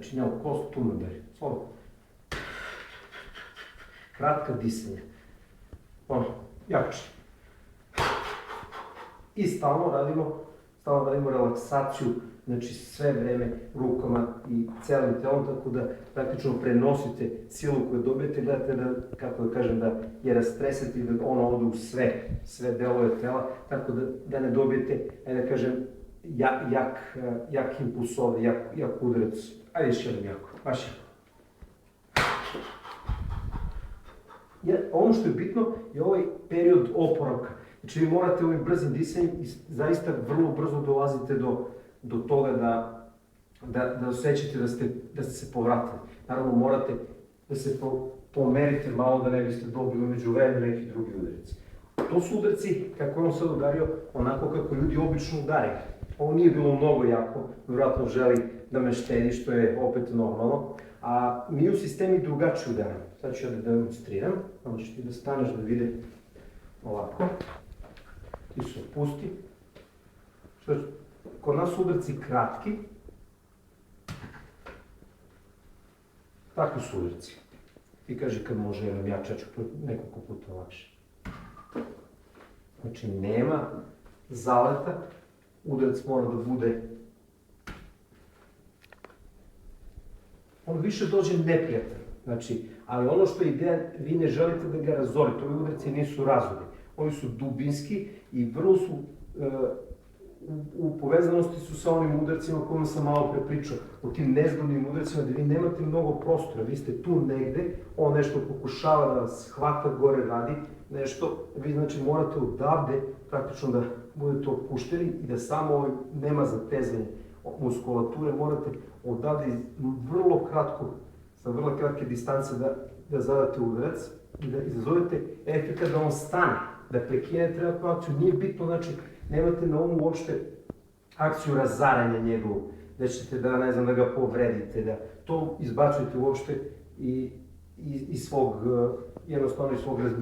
Znači, njao kost tu naberi. Slobodno. Kratka disanja. Jače. I stalno radimo relaksaciju, znači sve vreme rukama i celim telom, tako da praktično prenosite silu koju dobijete, gledate da, kako da kažem, da je rastresete i da ona ode u sve delove tela, tako da ne dobijete, da kažem, jak impuls ovde, jak udarac. Ajde još jednom jako, baš jako. Ono što je bitno je ovaj period oporavka. Znači vi morate ovim brzim disanjem i zaista vrlo brzo dolazite do toga da osjećate da ste se povratili. Naravno morate da se pomerite malo da ne biste dobili među vremenu neki drugi udarici. To su udarci, kako je on sad udario, onako kako ljudi obično udaraju. Ovo nije bilo mnogo jako, vjerojatno želi da me štedi, što je opet normalno. A mi u sistemi drugačije udaramo. Sad ću ja da demonstriram, onda ću ti da staneš da vide ovako. Ti se opusti. Kod nas su udarci kratki. Takvi su udarci. Ti kaži kad može jedan jače, ja ću nekoliko puta lakše. Znači nema zaleta, udarac mora da bude... On više dođe neprijatan, znači, ali ono što je ideja, vi ne želite da ga razorite, ovi udarci nisu razorni. Oni su dubinski i vrlo su, u povezanosti su sa onim udarcima o kojima sam malo pre pričao, o tim nezgodnim udarcima gde vi nemate mnogo prostora, vi ste tu negde, on nešto pokušava da vas hvata gore, radi nešto, vi znači morate odavde praktično da budete opušteni i da samo nema zatezanje muskulature, morate odavde vrlo kratko, sa vrlo kratke distance da zadate udarac i da izazovete efekt da on stane, da prekinete trenutnu akciju. Nije bitno, znači, nemate na umu uopšte akciju razaranja njegovu, da ćete da, ne znam, da ga povredite, da to izbacujete uopšte iz svog, jednostavno iz svog razmišljanja.